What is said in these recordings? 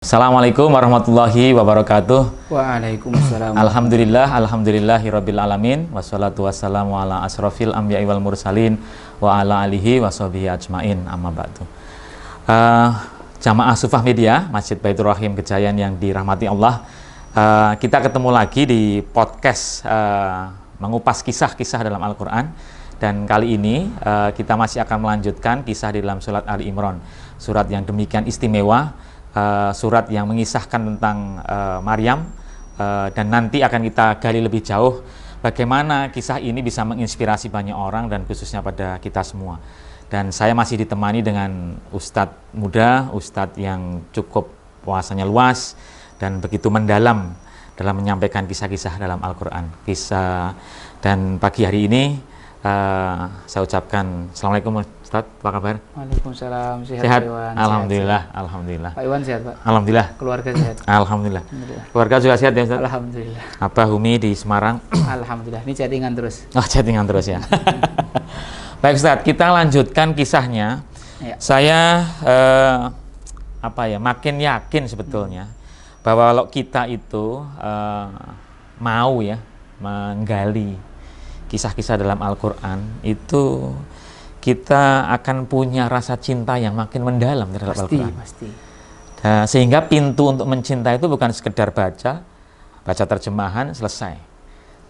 Assalamualaikum warahmatullahi wabarakatuh. Waalaikumsalam. Alhamdulillahirabbil alamin wassalatu wassalamu ala asrofil anbiya'i wal mursalin wa ala alihi washabihi ajmain amma ba'du. Jamaah Sufah Media Masjid Baitur Rahim Kejayaan yang dirahmati Allah, kita ketemu lagi di podcast mengupas kisah-kisah dalam Al-Quran. Dan kali ini kita masih akan melanjutkan kisah di dalam surat Ali Imran, surat yang demikian istimewa, surat yang mengisahkan tentang Maryam, dan nanti akan kita gali lebih jauh bagaimana kisah ini bisa menginspirasi banyak orang dan khususnya pada kita semua. Dan saya masih ditemani dengan Ustadz muda, Ustadz yang cukup wawasannya luas dan begitu mendalam dalam menyampaikan kisah-kisah dalam Al-Quran. Dan pagi hari ini saya ucapkan Assalamualaikum Ustaz, apa kabar? Waalaikumsalam, sehat? Iwan. Alhamdulillah, sehat. Alhamdulillah. Pak Iwan sehat, Pak? Alhamdulillah. Keluarga sehat? Alhamdulillah. Keluarga juga sehat ya Ustaz? Alhamdulillah. Apa Humi di Semarang? Alhamdulillah, ini chattingan terus. Oh, chattingan terus ya. Baik Ustaz, kita lanjutkan kisahnya. Ya. Saya makin yakin sebetulnya bahwa kalau kita itu mau ya menggali kisah-kisah dalam Al-Quran, itu kita akan punya rasa cinta yang makin mendalam terhadap Al-Quran. Pasti. Sehingga pintu untuk mencintai itu bukan sekedar baca terjemahan, selesai.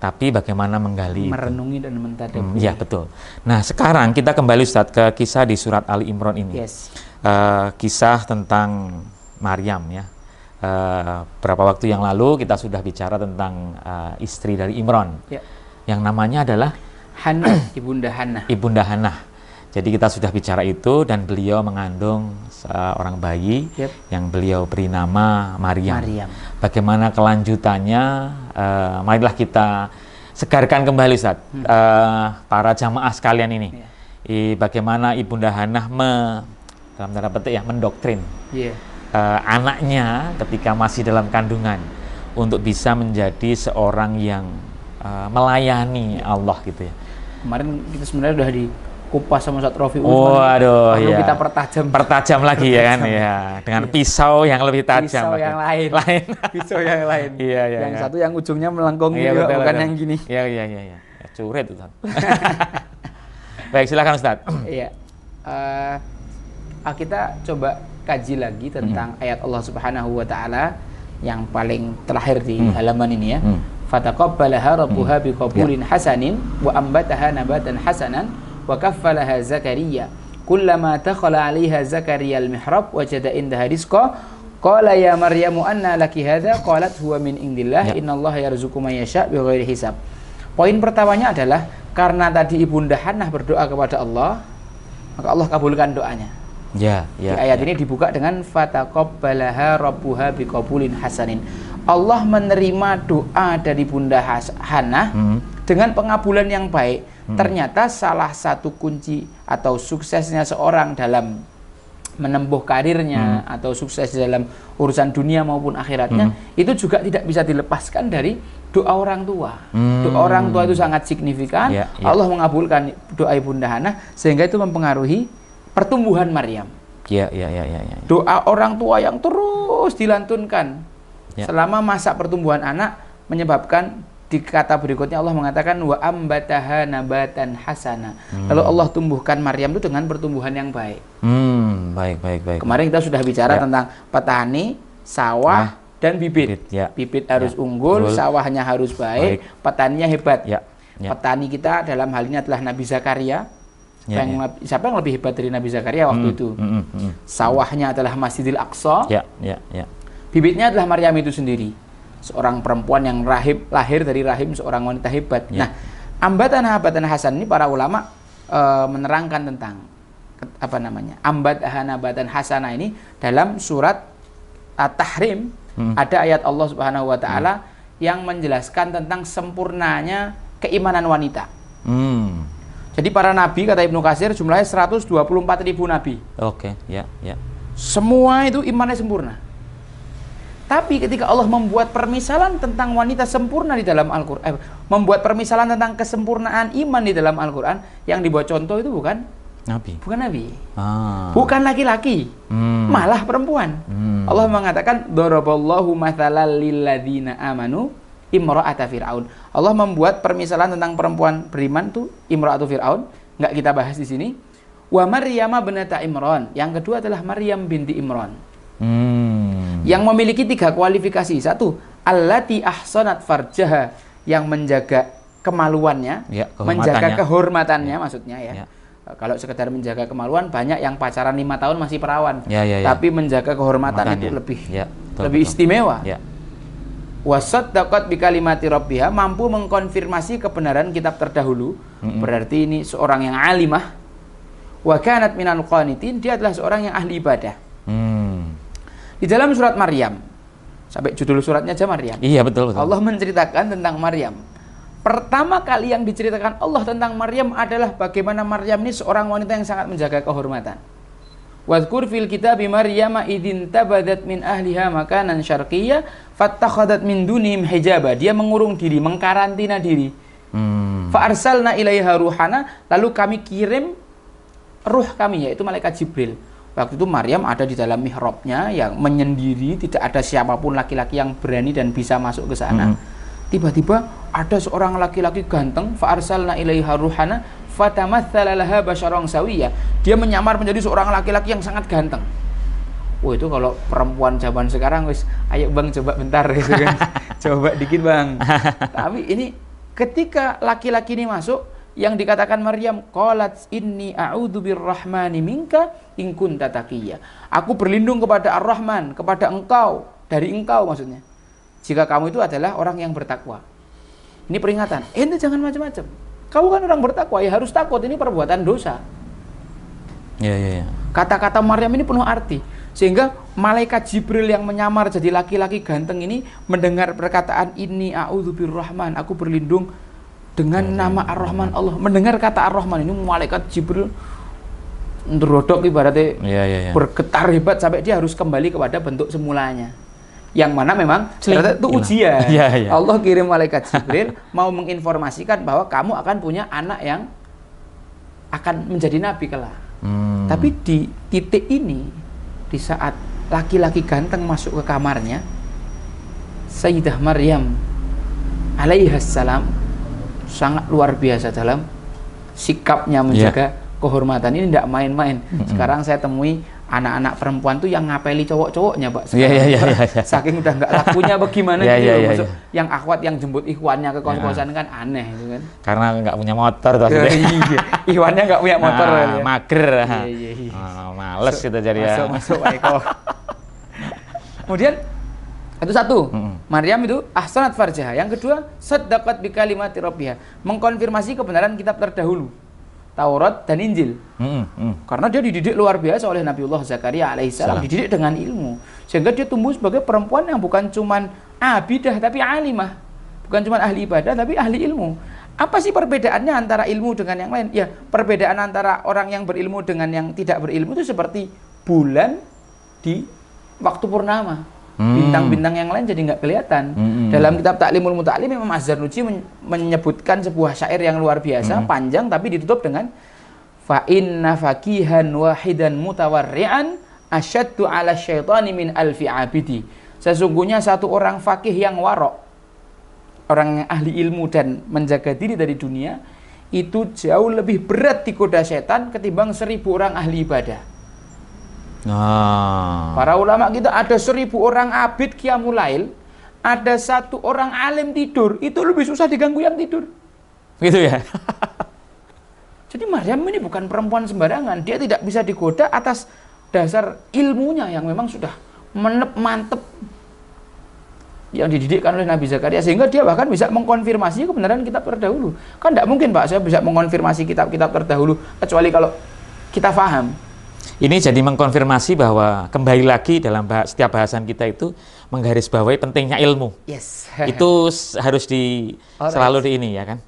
Tapi bagaimana menggali merenungi itu. dan mentadabburi. Iya, betul. Nah, sekarang kita kembali Ustaz ke kisah di surat Ali Imran ini. Yes. Kisah tentang Maryam ya. Beberapa waktu yang lalu kita sudah bicara tentang istri dari Imran. Ya. Yang namanya adalah Hannah, Ibunda Hannah. Ibunda Hannah. Jadi kita sudah bicara itu dan beliau mengandung seorang bayi yang beliau beri nama Maryam. Bagaimana kelanjutannya? Marilah kita segarkan kembali Ustaz, para jamaah sekalian ini. Bagaimana Ibunda Hannah dalam tanda petik ya mendoktrin anaknya ketika masih dalam kandungan untuk bisa menjadi seorang yang melayani Allah gitu ya. Kemarin kita sebenarnya udah dikupas sama Ustaz Rofi. Waduh, perlu ya. kita pertajam lagi ya kan ya, dengan pisau yang lebih tajam. Pisau yang lain. Pisau yang lain. Iya. Yang satu yang ujungnya melengkung juga, bukan yang gini. Iya. Curet Ustaz. Baik, silakan Ustaz. Iya. Kita coba kaji lagi tentang ayat Allah Subhanahu wa taala yang paling terakhir di halaman ini ya. Fataqabbalaha rabbuha biqabulin hasanin wa ambataha nabatan hasanan wa kaffalaha Zakaria. Kullama dakhala 'alaiha Zakaria al-mihrab wajada indaha rizqa qala ya Maryamu anna laki hadza qalat huwa min indillah innallaha yarzuqu man yasha' bighairi hisab. Poin pertamanya adalah karena tadi Ibunda Hannah berdoa kepada Allah, maka Allah kabulkan doanya. Di ayat ini dibuka dengan fataqabbalaha rabbuha biqabulin hasanin. Allah menerima doa dari Bunda Hannah dengan pengabulan yang baik. Ternyata salah satu kunci atau suksesnya seorang dalam menempuh karirnya atau sukses dalam urusan dunia maupun akhiratnya itu juga tidak bisa dilepaskan dari doa orang tua. Doa orang tua itu sangat signifikan. Allah mengabulkan doa Bunda Hannah sehingga itu mempengaruhi pertumbuhan Maryam. Doa orang tua yang terus dilantunkan selama masa pertumbuhan anak menyebabkan di kata berikutnya Allah mengatakan wa ambataha nabatan hasana. Lalu Allah tumbuhkan Maryam itu dengan pertumbuhan yang baik. Baik. Kemarin kita sudah bicara tentang petani, sawah dan bibit. Bibit harus unggul, sawahnya harus baik, petaninya hebat. Petani kita dalam hal ini adalah Nabi Zakaria. Siapa yang lebih hebat dari Nabi Zakaria waktu itu? Sawahnya adalah Masjidil Aqsa. Bibitnya adalah Maryam itu sendiri, seorang perempuan yang lahir dari rahim seorang wanita hebat. Nah, ambatan hasan ini para ulama menerangkan tentang ambatan hasanah ini dalam surat At-Tahrim. Ada ayat Allah Subhanahu wa taala yang menjelaskan tentang sempurnanya keimanan wanita. Jadi para nabi kata Ibnu Katsir jumlahnya 124.000 nabi. Semua itu imannya sempurna. Tapi ketika Allah membuat permisalan tentang wanita sempurna di dalam Al-Quran, membuat permisalan tentang kesempurnaan iman di dalam Al-Quran, yang dibuat contoh itu bukan Nabi. Bukan nabi. Ah. Bukan laki-laki. Malah perempuan. Allah mengatakan daraballahu mathalal lil ladzina amanu imra'ata fir'aun. Allah membuat permisalan tentang perempuan beriman tuh imra'atu fir'aun, enggak kita bahas di sini. Wa Maryam binata Imran. Yang kedua adalah Maryam binti Imran. Yang memiliki 3 kualifikasi. 1, allati ahsanat farjaha, yang menjaga kemaluannya, menjaga kehormatannya maksudnya ya. Kalau sekedar menjaga kemaluan, banyak yang pacaran 5 tahun masih perawan. Tapi menjaga kehormatan itu lebih istimewa. Wasaddaqat bi kalimati rabbiha, mampu mengkonfirmasi kebenaran kitab terdahulu. Berarti ini seorang yang alimah. Wa kanat minal qanitin, dia adalah seorang yang ahli ibadah. Di dalam surat Maryam, sampai judul suratnya aja Maryam. Iya, betul. Allah menceritakan tentang Maryam. Pertama kali yang diceritakan Allah tentang Maryam adalah bagaimana Maryam ini seorang wanita yang sangat menjaga kehormatan. Wadhkur fil kitabi Maryama idzin tabadat min ahliha makanan syarqiyya fattakhadat min dunihim hijaba. Dia mengurung diri, mengkarantina diri. Fa arsalna ilaiha ruhana, lalu kami kirim ruh kami, yaitu malaikat Jibril. Waktu itu Maryam ada di dalam mihrabnya yang menyendiri, tidak ada siapapun laki-laki yang berani dan bisa masuk ke sana. Tiba-tiba ada seorang laki-laki ganteng, fa arsalna ilaiha ruhana fatamatsala laha basyaran sawiyya. Dia menyamar menjadi seorang laki-laki yang sangat ganteng. Wah, itu kalau perempuan zaman sekarang wis, ayo Bang coba bentar gitu kan. Coba dikit Bang. Tapi ini ketika laki-laki ini masuk, yang dikatakan Maryam, qalat inni a'udzu birrahmani minka in kunta taqiyya. Aku berlindung kepada Ar-Rahman, kepada engkau, dari engkau maksudnya, jika kamu itu adalah orang yang bertakwa. Ini peringatan, ente jangan macam-macam. Kamu kan orang bertakwa, ya harus takut, ini perbuatan dosa. Kata-kata Maryam ini penuh arti, sehingga malaikat Jibril yang menyamar jadi laki-laki ganteng ini mendengar perkataan inni a'udzu birrahman, aku berlindung dengan nama Ar-Rahman Allah. Mendengar kata Ar-Rahman ini, malaikat Jibril ngerodok ibaratnya bergetar hebat sampai dia harus kembali kepada bentuk semulanya. Yang mana memang itu ujian. Allah kirim malaikat Jibril mau menginformasikan bahwa kamu akan punya anak yang akan menjadi nabi kelak. Tapi di titik ini, di saat laki-laki ganteng masuk ke kamarnya, Sayyidah Maryam alaihassalam sangat luar biasa dalam sikapnya menjaga kehormatan. Ini tidak main-main. Sekarang saya temui anak-anak perempuan tuh yang ngapeli cowok-cowoknya, Pak. Saking udah nggak lakunya bagaimana gitu. Yang akhwat yang jemput ikhwannya ke kos-kosan kan aneh gitu kan. Karena nggak punya motor tuh. Ikhwannya nggak punya motor. Mager. Males kita jadi ya. Masuk Eko. Kemudian itu satu, Maryam itu ahsanat farjaha. Yang kedua, saddaqat bi kalimati rabbiha, mengkonfirmasi kebenaran kitab terdahulu, Taurat dan Injil. Karena dia dididik luar biasa oleh Nabiullah Zakaria alaihissalam, dididik dengan ilmu, sehingga dia tumbuh sebagai perempuan yang bukan cuman abidah tapi alimah, bukan cuma ahli ibadah tapi ahli ilmu. Apa sih perbedaannya antara ilmu dengan yang lain? Ya, perbedaan antara orang yang berilmu dengan yang tidak berilmu itu seperti bulan di waktu purnama. Bintang-bintang yang lain jadi nggak kelihatan. Dalam kitab Ta'limul Muta'allim, Imam Az-Zarnuji menyebutkan sebuah syair yang luar biasa, panjang tapi ditutup dengan fa inna faqihan wahidan mutawarri'an asyaddu 'ala syaitani min alfi 'abidi. Sesungguhnya satu orang fakih yang warok, orang yang ahli ilmu dan menjaga diri dari dunia, itu jauh lebih berat digoda setan ketimbang 1000 orang ahli ibadah. Para ulama kita ada 1000 orang abid qiyamul lail, ada 1 orang alim tidur, itu lebih susah diganggu yang tidur. Gitu ya. Jadi Maryam ini bukan perempuan sembarangan, dia tidak bisa digoda atas dasar ilmunya yang memang sudah mantep yang dididikkan oleh Nabi Zakaria, sehingga dia bahkan bisa mengkonfirmasi kebenaran kitab terdahulu. Kan tidak mungkin Pak saya bisa mengkonfirmasi kitab-kitab terdahulu kecuali kalau kita paham. Ini jadi mengkonfirmasi bahwa kembali lagi dalam setiap bahasan kita itu menggarisbawahi pentingnya ilmu. Itu harus selalu di ini ya kan.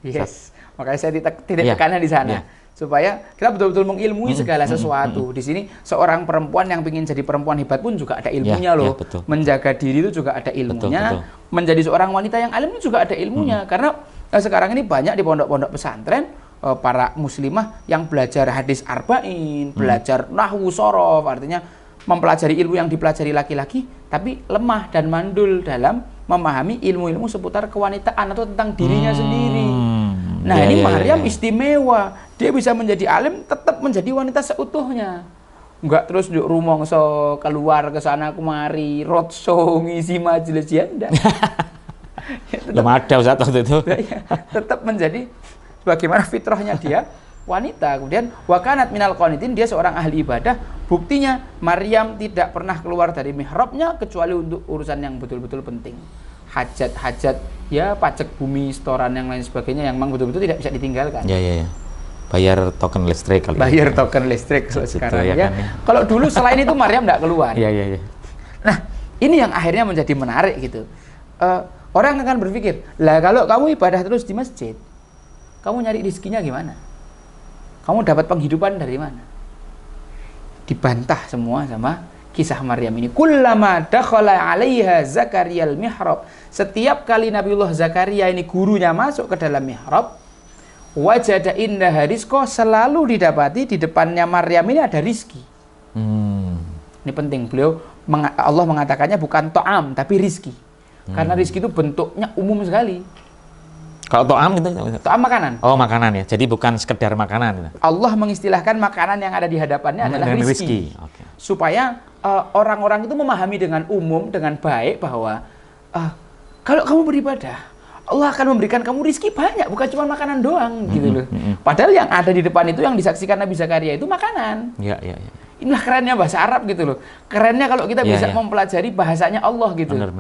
Makanya saya titik tekannya di sana. Supaya kita betul-betul mengilmui segala sesuatu. Di sini seorang perempuan yang ingin jadi perempuan hebat pun juga ada ilmunya loh. Menjaga diri itu juga ada ilmunya. Menjadi seorang wanita yang alim itu juga ada ilmunya. Karena sekarang ini banyak di pondok-pondok pesantren para muslimah yang belajar hadis arba'in, belajar nahwu shorof, artinya mempelajari ilmu yang dipelajari laki-laki, tapi lemah dan mandul dalam memahami ilmu-ilmu seputar kewanitaan atau tentang dirinya sendiri. Nah, ini Maryam istimewa. Dia bisa menjadi alim, tetap menjadi wanita seutuhnya. Enggak terus rumongso keluar ke sana kemari, roadshow, ngisi majelis, ya enggak. Belum ada Ustaz waktu itu. Ya, tetap menjadi bagaimana fitrahnya dia wanita. Kemudian wakanat minal qanitin, dia seorang ahli ibadah. Buktinya Maryam tidak pernah keluar dari mihrabnya kecuali untuk urusan yang betul-betul penting. Hajat-hajat, ya pajak bumi, setoran yang lain sebagainya yang memang betul-betul tidak bisa ditinggalkan. Ya. Bayar token listrik kali. Bayar token listrik sekarang ya. Kan, ya. Kalau dulu selain itu Maryam tidak keluar. Iya. Nah, ini yang akhirnya menjadi menarik gitu. Orang akan berpikir, lah kalau kamu ibadah terus di masjid, kamu nyari rezekinya gimana? Kamu dapat penghidupan dari mana? Dibantah semua sama kisah Maryam ini. Kullama dakhala 'alaiha Zakariyal mihrab. Setiap kali Nabiullah Zakaria ini gurunya masuk ke dalam mihrab, wajada indaha rizqa, selalu didapati di depannya Maryam ini ada rizki. Ini penting, Allah mengatakannya bukan to'am tapi rizki. Karena rizki itu bentuknya umum sekali. Kalau to'am gitu? To'am makanan. Oh, makanan ya. Jadi bukan sekedar makanan. Allah mengistilahkan makanan yang ada di hadapannya adalah rizki. Okay. Supaya orang-orang itu memahami dengan umum, dengan baik bahwa kalau kamu beribadah, Allah akan memberikan kamu rizki banyak, bukan cuma makanan doang gitu loh. Padahal yang ada di depan itu yang disaksikan Nabi Zakaria itu makanan. Iya. Inilah kerennya bahasa Arab gitu loh. Kerennya kalau kita bisa mempelajari bahasanya Allah gitu. Benar.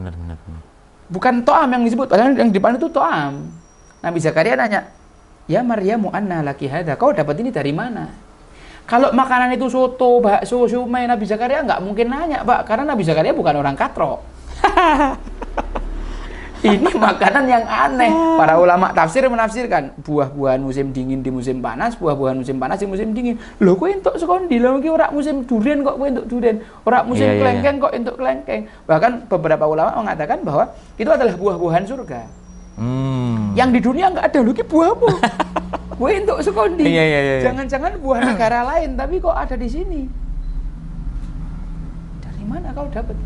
Bukan to'am yang disebut, padahal yang di depan itu to'am. Nabi Zakaria nanya, ya Maryamu anna laki hadha, kau dapat ini dari mana? Kalau makanan itu soto, bakso, siomay, Nabi Zakaria nggak mungkin nanya, Pak, karena Nabi Zakaria bukan orang katro. Ini makanan yang aneh. Para ulama tafsir menafsirkan buah-buahan musim dingin di musim panas, buah-buahan musim panas di musim dingin. Loh, kowe entuk sekondi, lha iki ora musim durian kok kowe entuk durian, ora musim kelengkeng kok entuk kelengkeng. Bahkan beberapa ulama mengatakan bahwa itu adalah buah-buahan surga. Yang di dunia nggak ada, lho iki buah apa? Kowe entuk sekondi. Iya. Jangan-jangan buah negara lain tapi kok ada di sini. Dari mana kau dapat?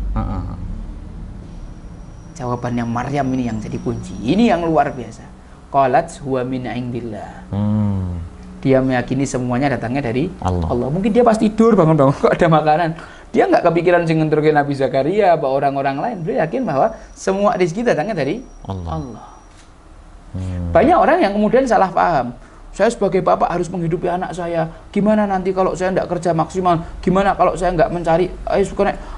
Jawabannya Maryam ini yang jadi kunci. Ini yang luar biasa. Qalat huwa min indillah. Dia meyakini semuanya datangnya dari Allah. Mungkin dia pas tidur bangun-bangun kok ada makanan. Dia nggak kepikiran sing ngenturke Nabi Zakaria apa orang-orang lain. Dia yakin bahwa semua rezeki datangnya dari Allah. Banyak orang yang kemudian salah paham. Saya sebagai bapak harus menghidupi anak saya. Gimana nanti kalau saya nggak kerja maksimal? Gimana kalau saya nggak mencari?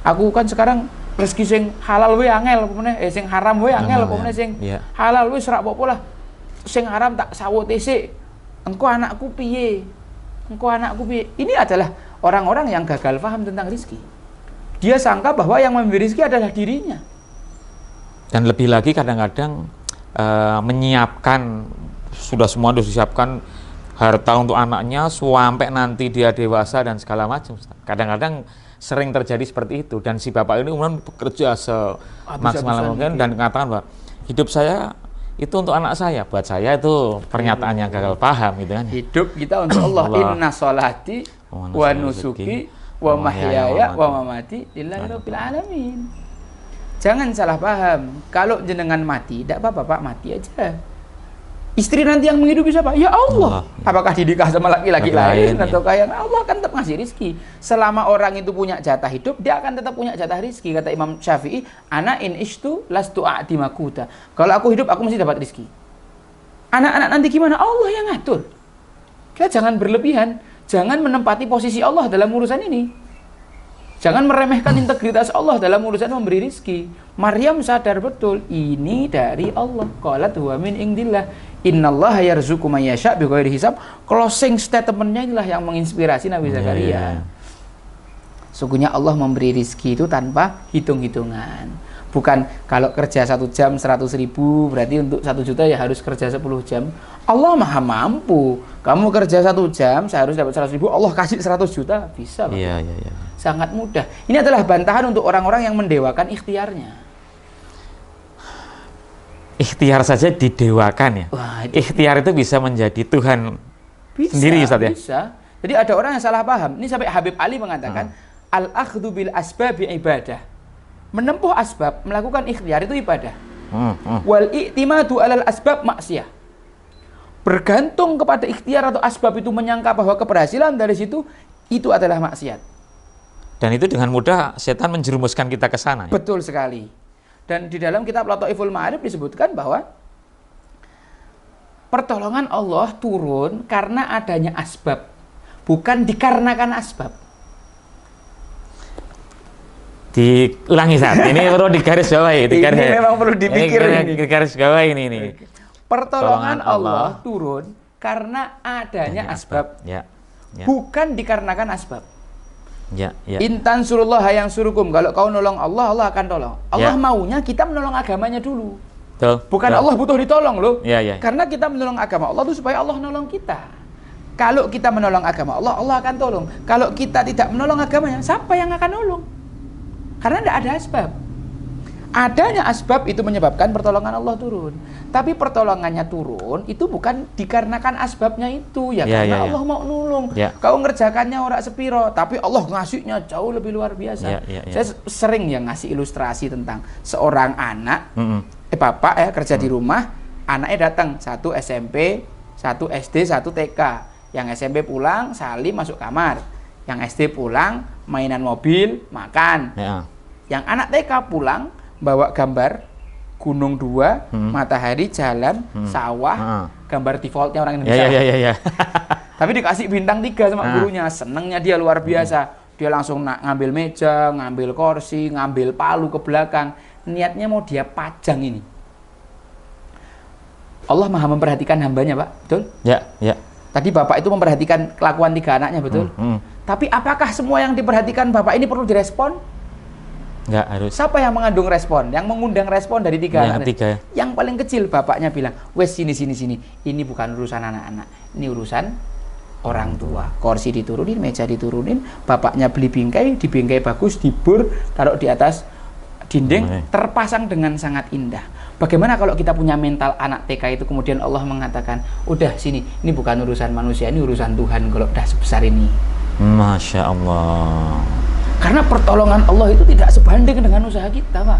Aku kan sekarang rezeki sing halal we angel apa meneh, sing haram we angel apa meneh, sing halal we serak apa lah. Sing haram tak sawote sik. Engko anakku piye? Ini adalah orang-orang yang gagal paham tentang rezeki. Dia sangka bahwa yang memberi rezeki adalah dirinya. Dan lebih lagi kadang-kadang menyiapkan, sudah semua disiapkan harta untuk anaknya sampai nanti dia dewasa dan segala macam. Kadang-kadang sering terjadi seperti itu, dan si bapak ini umumnya bekerja semaksimal mungkin dan mengatakan bahwa hidup saya itu untuk anak saya, buat saya itu pernyataan yang gagal paham gitu kan. Hidup kita untuk Allah. Inna sholati wa nusuki wa mahyaya wa mamati lillahi rabbil alamin. Jangan salah paham. Kalau jenengan mati, tidak apa-apa Pak, mati aja. Istri nanti yang menghidupi siapa? Ya Allah. Apakah dinikah sama laki-laki lain atau kayak Allah kan tetap ngasih rizki. Selama orang itu punya jatah hidup, dia akan tetap punya jatah rizki. Kata Imam Syafi'i, ana in ishtu lastu a'timakuta. Kalau aku hidup, aku mesti dapat rizki. Anak-anak nanti gimana? Allah yang ngatur. Kita jangan berlebihan. Jangan menempati posisi Allah dalam urusan ini. Jangan meremehkan integritas Allah dalam urusan memberi rizki. Maryam sadar betul, ini dari Allah. Qalat huwa min indillah. Innallaha yarzuqu man yasha' bighairi hisab. Closing statement-nya inilah yang menginspirasi Nabi Zakaria. Sungguhnya Allah memberi rizki itu tanpa hitung-hitungan. Bukan kalau kerja 1 jam 100.000, berarti untuk 1 juta ya harus kerja 10 jam. Allah maha mampu. Kamu kerja 1 jam, saya harus dapat 100.000, Allah kasih 100 juta, bisa. Iya. Sangat mudah. Ini adalah bantahan untuk orang-orang yang mendewakan ikhtiarnya. Ikhtiar saja didewakan ya. Ikhtiar itu bisa menjadi Tuhan sendiri Ustaz ya? Bisa. Jadi ada orang yang salah paham. Ini sampai Habib Ali mengatakan al-akhdhu bil asbabi ibadah. Menempuh asbab, melakukan ikhtiar itu ibadah. Wal i'timadu alal asbab maksiyah. Bergantung kepada ikhtiar atau asbab itu menyangka bahwa keberhasilan dari situ itu adalah maksiat. Dan itu dengan mudah setan menjerumuskan kita ke sana. Ya? Betul sekali. Dan di dalam kitab Lataiful Ma'arif disebutkan bahwa pertolongan Allah turun karena adanya asbab, bukan dikarenakan asbab. Diulangi saat ini perlu digarisbawahi. Ini memang perlu dipikir ini. Digarisbawahi ini. Pertolongan Allah turun karena adanya asbab. Ya. Bukan dikarenakan asbab. Ya. Intan surullah yang surukum. Kalau kau nolong Allah, Allah akan tolong. Allah maunya kita menolong agamanya dulu. Bukan Allah butuh ditolong loh. Karena kita menolong agama Allah itu supaya Allah nolong kita. Kalau kita menolong agama Allah, Allah akan tolong. Kalau kita tidak menolong agamanya, siapa yang akan nolong? Karena tidak ada asbab. Adanya asbab itu menyebabkan pertolongan Allah turun. Tapi pertolongannya turun itu bukan dikarenakan asbabnya itu. Karena Allah mau nolong. Kau ngerjakannya orang sepiro, tapi Allah ngasihnya jauh lebih luar biasa. Saya sering yang ngasih ilustrasi tentang seorang anak, bapak kerja di rumah, anaknya datang, satu SMP, satu SD, satu TK. Yang SMP pulang, salim masuk kamar. Yang SD pulang, mainan mobil, makan. Yang anak TK pulang, bawa gambar gunung 2, matahari, jalan, sawah, gambar defaultnya orang Indonesia. Tapi dikasih bintang 3 sama gurunya, senengnya dia luar biasa. Dia langsung ngambil meja, ngambil kursi, ngambil palu ke belakang. Niatnya mau dia pajang ini. Allah Maha memperhatikan hambanya, Pak, betul? Ya. Tadi Bapak itu memperhatikan kelakuan 3 anaknya, betul? Tapi apakah semua yang diperhatikan Bapak ini perlu direspon? Enggak harus. Siapa yang mengandung respon? Yang mengundang respon dari 3 anak? Yang paling kecil bapaknya bilang, wes sini. Ini bukan urusan anak-anak, ini urusan orang tua. Kursi diturunin, meja diturunin, bapaknya beli bingkai, dibingkai bagus, dibur, taruh di atas dinding, terpasang dengan sangat indah. Bagaimana kalau kita punya mental anak TK itu, kemudian Allah mengatakan, udah sini, ini bukan urusan manusia, ini urusan Tuhan kalau udah sebesar ini. Masya Allah. Karena pertolongan Allah itu tidak sebanding dengan usaha kita, Pak.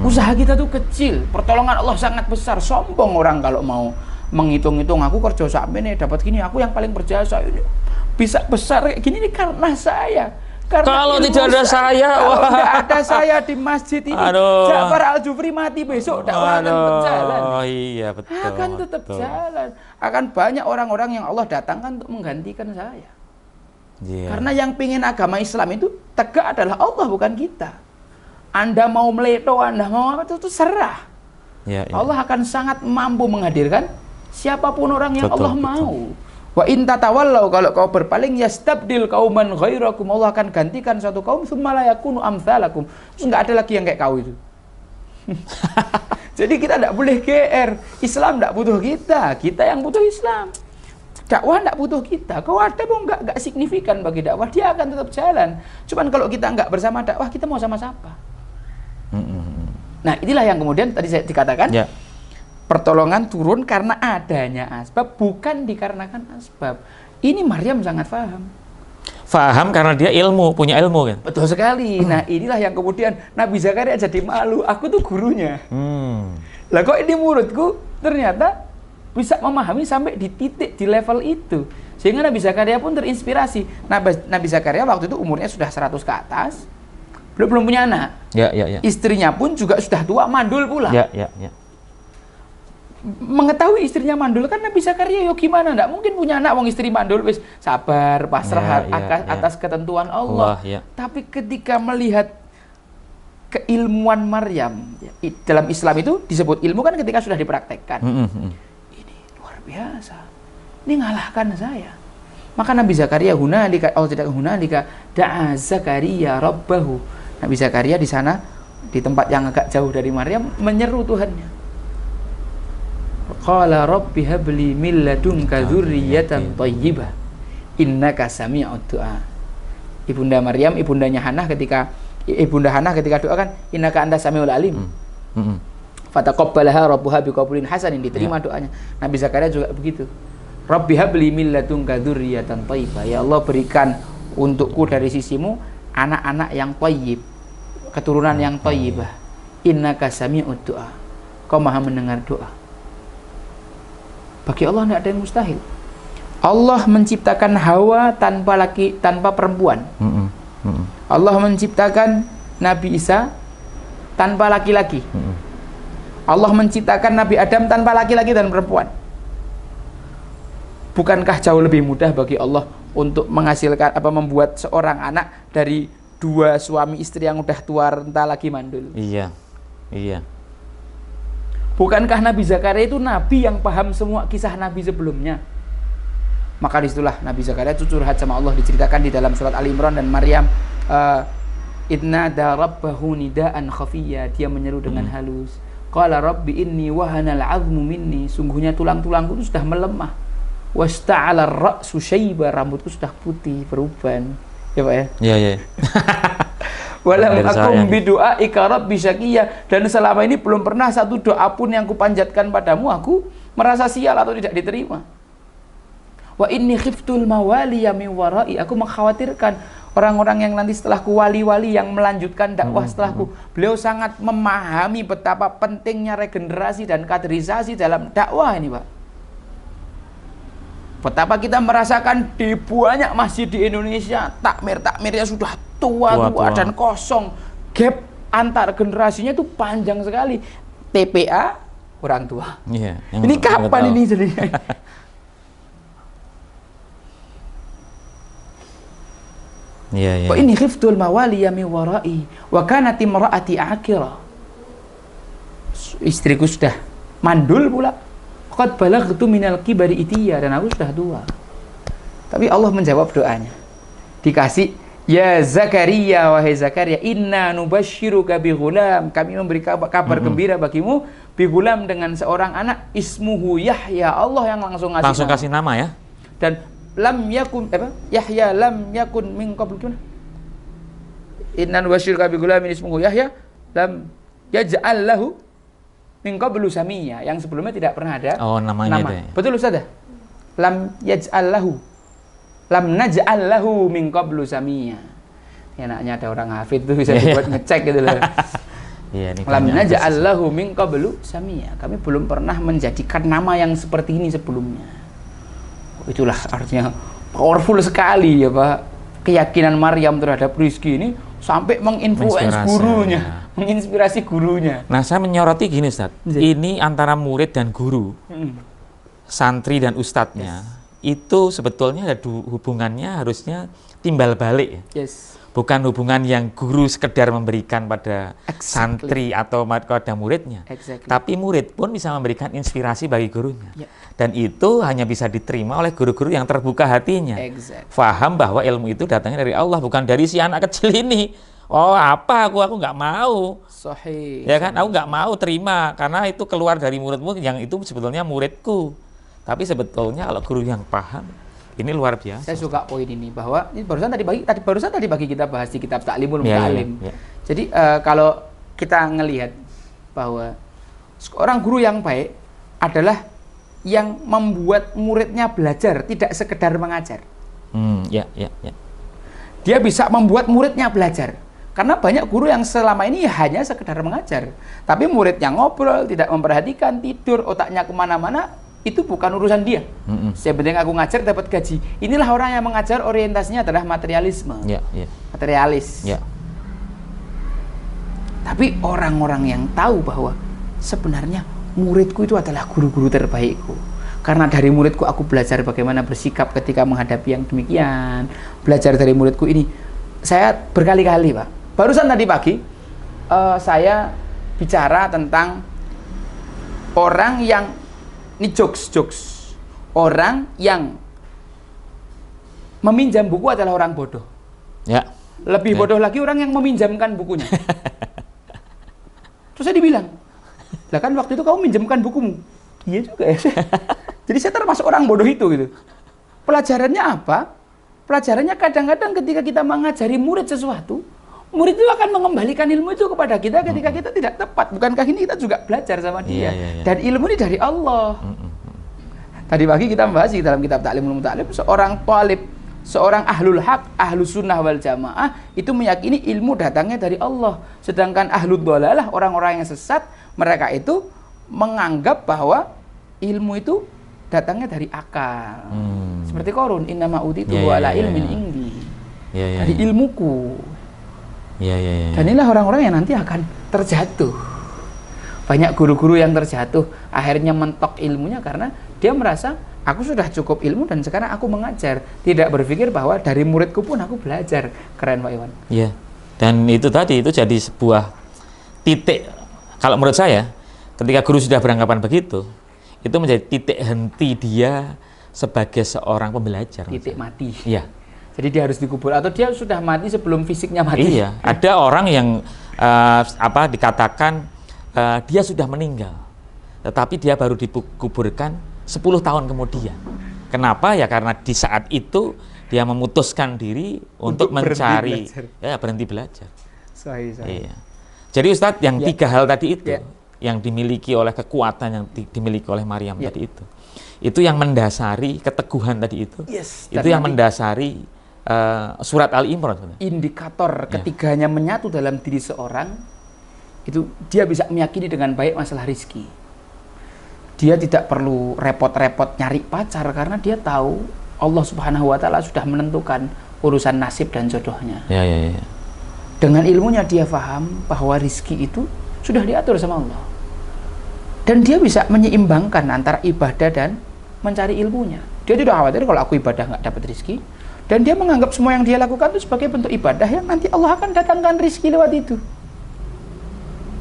Usaha kita tuh kecil, pertolongan Allah sangat besar. Sombong orang kalau mau menghitung-hitung, aku kerja sampai nih dapat gini, aku yang paling berjasa ini bisa besar kayak gini nih karena saya. Kalau tidak ada saya, kalau tidak ada saya di masjid ini, Ja'far Al-Jufri mati besok, dakwah akan tetap jalan. Iya, betul. Akan tetap jalan. Akan banyak orang-orang yang Allah datangkan untuk menggantikan saya. Karena yang pingin agama Islam itu tegak adalah Allah, bukan kita. Anda mau meleto, Anda mau apa itu serah. Allah akan sangat mampu menghadirkan siapapun orang yang Allah mau. Wa in tatawallau, kalau kau berpaling, yastabdil qauman ghairakum, Allah akan gantikan satu kaum, tsumma la yakunu amsalakum. Terus enggak ada lagi yang kayak kau itu. Jadi kita tidak boleh GR. Islam tidak butuh kita yang butuh Islam. Dakwah tidak butuh kita. Kau ada mau nggak signifikan bagi dakwah, dia akan tetap jalan. Cuman kalau kita nggak bersama dakwah, kita mau sama siapa? Nah, inilah yang kemudian tadi saya dikatakan, pertolongan turun karena adanya asbab, bukan dikarenakan asbab. Ini Maryam sangat paham karena dia punya ilmu kan. Betul sekali. Nah, inilah yang kemudian Nabi Zakaria jadi malu. Aku tuh gurunya. Lah kok ini muridku ternyata bisa memahami sampai di titik, di level itu. Sehingga Nabi Zakaria pun terinspirasi. Nabi Zakaria waktu itu umurnya sudah 100 ke atas, belum punya anak. Istrinya pun juga sudah tua, mandul pula. Mengetahui istrinya mandul kan Nabi Zakaria, yo gimana? Nggak mungkin punya anak, wong istri mandul, wis sabar, pasrah atas ketentuan Allah. Tapi ketika melihat keilmuan Maryam, dalam Islam itu disebut ilmu kan ketika sudah dipraktekkan. Biasa, ini ngalahkan saya. Maka Nabi Zakaria da'a Zakaria rabbahu. Nabi Zakaria di sana, di tempat yang agak jauh dari Maryam, menyeru Tuhannya. Qala rabbi habli min ladunka dzurriyyatan thayyibah innaka sami'ud du'a. Ibunda Maryam, ibundanya Hannah ketika doa kan, innaka anta samiul alim. Fataqabbalaha rabbuha biqabulin hasanin, diterima doanya. Nabi Zakaria juga begitu. Rabbi habli min ladunka dzurriyyatan thayyibah. Ya Allah, berikan untukku dari sisimu anak-anak yang thayyib, keturunan yang thayyibah. Innaka sami'ud du'a. Kau Maha mendengar doa. Bagi Allah tidak ada yang mustahil. Allah menciptakan Hawa tanpa laki, tanpa perempuan. Allah menciptakan Nabi Isa tanpa laki-laki. Allah menciptakan Nabi Adam tanpa laki-laki dan perempuan. Bukankah jauh lebih mudah bagi Allah untuk menghasilkan membuat seorang anak dari dua suami istri yang udah tua renta lagi mandul? Iya. Bukankah Nabi Zakaria itu nabi yang paham semua kisah nabi sebelumnya? Maka disitulah Nabi Zakaria itu curhat sama Allah, diceritakan di dalam surat Ali Imran dan Maryam. Idnada rabbahu nidaan khafiyya, dia menyeru dengan halus. Qala rabbi inni wahanal azmu minni, sungguhnya tulang-tulangku itu sudah melemah. Wasta'ala ar-ra'su syaiba, rambutku sudah putih beruban. Ya Pak ya? Iya. Walam akum bidu'aika rabbi syaqiyya, dan selama ini belum pernah satu doa pun yang kupanjatkan padamu aku merasa sial atau tidak diterima. Wa inni khiftul mawaliya min wara'i, aku mengkhawatirkan orang-orang yang nanti setelahku, wali-wali yang melanjutkan dakwah setelahku. Beliau sangat memahami betapa pentingnya regenerasi dan kaderisasi dalam dakwah ini, Pak. Betapa kita merasakan di banyak masjid di Indonesia takmir-takmirnya sudah tua dan kosong. Gap antar generasinya itu panjang sekali. TPA orang tua. Iya, ini kapan ini jadinya? Iya. Wa inni khiftul mawaliya min wara'i wa kanat imra'ati aqira. Istriku sudah mandul pula. Qad balaghtu minal kibari itiya, dan aku sudah tua. Tapi Allah menjawab doanya. Dikasih, ya Zakaria, wahai Zakaria, inna nubasyiruka bi ghulam, kami memberi kabar gembira bagimu bi ghulam, dengan seorang anak, ismuhu Yahya. Allah yang langsung kasih nama ya. Dan lam yakun Yahya lam yakun min qabl, gimana? Inna nubasyiruka bi ghulam ismuhu Yahya lam yaj'al lahu min qablu samiyya, yang sebelumnya tidak pernah ada nama. Ya? Betul Ustaz? Lam yaj'al lahu, lam naj'al lahu min qablu samiyya. Enaknya ada orang hafid tuh bisa dibuat ngecek gitu loh. Lam naj'al lahu min qablu samiyya, kami belum pernah menjadikan nama yang seperti ini sebelumnya. Itulah artinya powerful sekali ya Pak, keyakinan Maryam terhadap Rizki ini sampai menginfluence gurunya, menginspirasi gurunya. Nah, saya menyoroti gini Ustaz, ini antara murid dan guru, santri dan ustadznya, itu sebetulnya ada hubungannya harusnya timbal balik. Bukan hubungan yang guru sekedar memberikan pada santri atau pada muridnya, tapi murid pun bisa memberikan inspirasi bagi gurunya. Dan itu hanya bisa diterima oleh guru-guru yang terbuka hatinya. Faham bahwa ilmu itu datangnya dari Allah, bukan dari si anak kecil ini. Oh apa aku nggak mau. Ya kan, aku nggak mau terima karena itu keluar dari muridmu yang itu sebetulnya muridku. Tapi sebetulnya kalau guru yang paham, ini luar biasa. Saya suka poin ini, bahwa ini barusan tadi pagi kita bahas di kitab Ta'limul Muta'allim. Jadi kalau kita ngelihat bahwa seorang guru yang baik adalah yang membuat muridnya belajar, tidak sekedar mengajar. Dia bisa membuat muridnya belajar. Karena banyak guru yang selama ini hanya sekedar mengajar, tapi muridnya ngobrol, tidak memperhatikan, tidur, otaknya kemana-mana, itu bukan urusan dia. Yang penting aku ngajar dapat gaji. Inilah orang yang mengajar orientasinya adalah materialisme, materialis. Tapi orang-orang yang tahu bahwa sebenarnya muridku itu adalah guru-guru terbaikku, karena dari muridku aku belajar bagaimana bersikap ketika menghadapi yang demikian. Belajar dari muridku ini, saya berkali-kali Pak, barusan tadi pagi saya bicara tentang orang yang ini jokes, orang yang meminjam buku adalah orang bodoh. Lebih bodoh lagi orang yang meminjamkan bukunya. Terus saya dibilang, lah kan waktu itu kamu minjamkan bukumu. Iya juga ya. Jadi saya termasuk orang bodoh itu gitu. Pelajarannya apa? Pelajarannya kadang-kadang ketika kita mengajari murid sesuatu, murid itu akan mengembalikan ilmu itu kepada kita ketika kita tidak tepat. Bukankah ini kita juga belajar sama dia? Dan ilmu ini dari Allah. Tadi pagi kita membahas di dalam kitab Ta'limul Muta'allim, seorang talib, seorang ahlul haq, ahlus sunnah wal jamaah itu meyakini ilmu datangnya dari Allah. Sedangkan ahlud dhalalah, orang-orang yang sesat, mereka itu menganggap bahwa ilmu itu datangnya dari akal. Seperti Qarun, innama utitu ala ilmin indi. Dari ilmuku. Dan inilah orang-orang yang nanti akan terjatuh. Banyak guru-guru yang terjatuh, akhirnya mentok ilmunya karena dia merasa aku sudah cukup ilmu dan sekarang aku mengajar. Tidak berpikir bahwa dari muridku pun aku belajar. Keren Pak Iwan. Iya. Dan itu tadi itu jadi sebuah titik, kalau menurut saya, ketika guru sudah beranggapan begitu, itu menjadi titik henti dia sebagai seorang pembelajar. Titik mati. Iya. Jadi dia harus dikubur atau dia sudah mati sebelum fisiknya mati. Iya. Ada orang yang dikatakan dia sudah meninggal, tetapi dia baru dikuburkan 10 tahun kemudian. Kenapa? Ya karena di saat itu dia memutuskan diri untuk mencari, berhenti belajar. Iya. Jadi Ustadz, yang 3 hal tadi itu, yang dimiliki oleh kekuatan yang dimiliki oleh Maryam tadi itu yang mendasari keteguhan tadi itu, itu yang mendasari surat Ali Imran. Indikator ketiganya menyatu dalam diri seorang, itu dia bisa meyakini dengan baik masalah rizki. Dia tidak perlu repot-repot nyari pacar karena dia tahu Allah Subhanahu wa Ta'ala sudah menentukan urusan nasib dan jodohnya. Dengan ilmunya dia paham bahwa rizki itu sudah diatur sama Allah. Dan dia bisa menyeimbangkan antara ibadah dan mencari ilmunya. Dia tidak khawatir kalau aku ibadah nggak dapat rizki. Dan dia menganggap semua yang dia lakukan itu sebagai bentuk ibadah yang nanti Allah akan datangkan rizki lewat itu.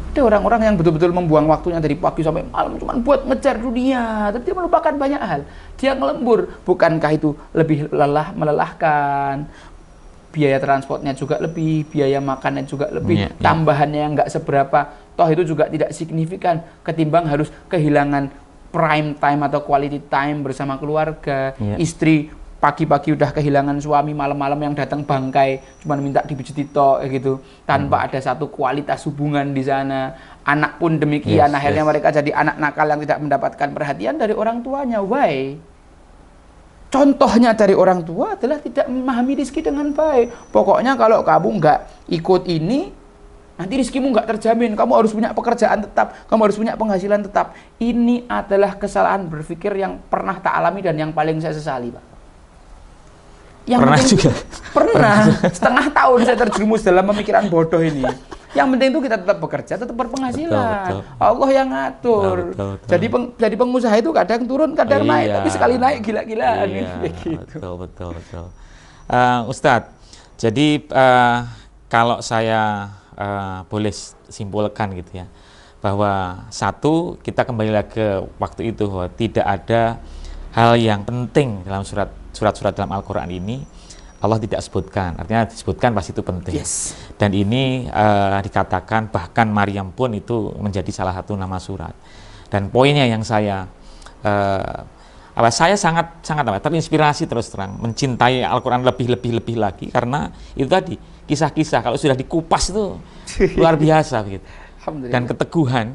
Ada orang-orang yang betul-betul membuang waktunya dari pagi sampai malam cuma buat ngejar dunia, tapi dia melupakan banyak hal. Dia ngelembur, bukankah itu lebih melelahkan? Biaya transportnya juga lebih, biaya makannya juga lebih, tambahannya yang nggak seberapa, toh itu juga tidak signifikan ketimbang harus kehilangan prime time atau quality time bersama keluarga, istri pagi-pagi udah kehilangan suami, malam-malam yang datang bangkai cuma minta dipijiti tok gitu, tanpa ada satu kualitas hubungan di sana. Anak pun demikian, akhirnya mereka jadi anak nakal yang tidak mendapatkan perhatian dari orang tuanya. Why? Contohnya dari orang tua adalah tidak memahami rizki dengan baik. Pokoknya kalau kamu nggak ikut ini, nanti rizkimu nggak terjamin. Kamu harus punya pekerjaan tetap, kamu harus punya penghasilan tetap. Ini adalah kesalahan berpikir yang pernah tak alami dan yang paling saya sesali, Pak. Yang pernah penting, juga? Pernah. Setengah tahun saya terjerumus dalam pemikiran bodoh ini. Yang penting itu kita tetap bekerja, tetap berpenghasilan. Betul. Allah yang ngatur. Betul. Jadi pengusaha itu kadang turun, kadang naik. Tapi sekali naik gila-gilaan. Gitu. Betul. Ustadz, jadi kalau saya boleh simpulkan gitu ya, bahwa satu, kita kembali lagi ke waktu itu, bahwa tidak ada hal yang penting dalam surat-surat dalam Al-Quran ini Allah tidak sebutkan, artinya disebutkan pasti itu penting. Dan ini dikatakan bahkan Maryam pun itu menjadi salah satu nama surat. Dan poinnya yang saya sangat terinspirasi terus terang mencintai Al-Quran lebih lagi karena itu tadi kisah-kisah kalau sudah dikupas itu luar biasa begitu. Dan keteguhan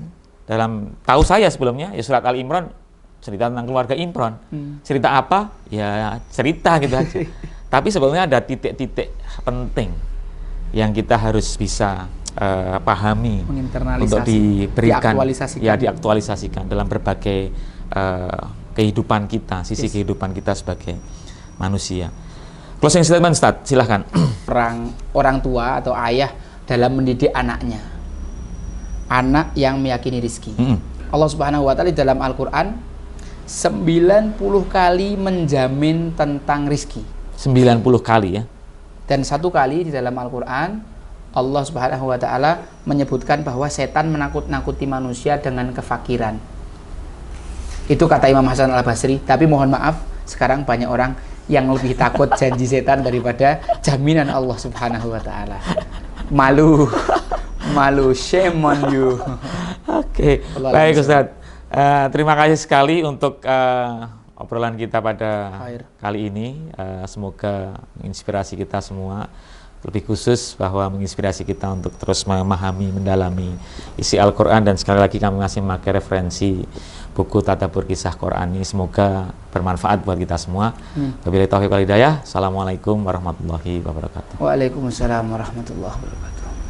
dalam, tahu saya sebelumnya ya surat Ali Imran cerita tentang keluarga Imran. Cerita apa? Ya cerita gitu aja. Tapi sebetulnya ada titik-titik penting yang kita harus bisa pahami untuk diberikan, diaktualisasikan dalam berbagai kehidupan kita, sisi kehidupan kita sebagai manusia. Closing statement, Ustaz, silahkan. Orang tua atau ayah dalam mendidik anaknya, anak yang meyakini rizki. Allah Subhanahu wa Ta'ala dalam Al-Quran 90 kali menjamin tentang rizki. 90 kali ya. Dan 1 kali di dalam Al-Quran Allah Subhanahu wa Ta'ala menyebutkan bahwa setan menakut-nakuti manusia dengan kefakiran. Itu kata Imam Hasan Al-Basri. Tapi mohon maaf, sekarang banyak orang yang lebih takut janji setan daripada jaminan Allah Subhanahu wa Ta'ala. Malu, shame on you. Oke, baik Ustaz. Terima kasih sekali untuk obrolan kita pada kali ini. Semoga menginspirasi kita semua, lebih khusus bahwa menginspirasi kita untuk terus memahami, mendalami isi Al-Quran. Dan sekali lagi kami masih memakai referensi buku Tadabbur Kisah Quran ini. Semoga bermanfaat buat kita semua. Wabillahi taufiq wal hidayah. Assalamualaikum warahmatullahi wabarakatuh. Waalaikumsalam warahmatullahi wabarakatuh.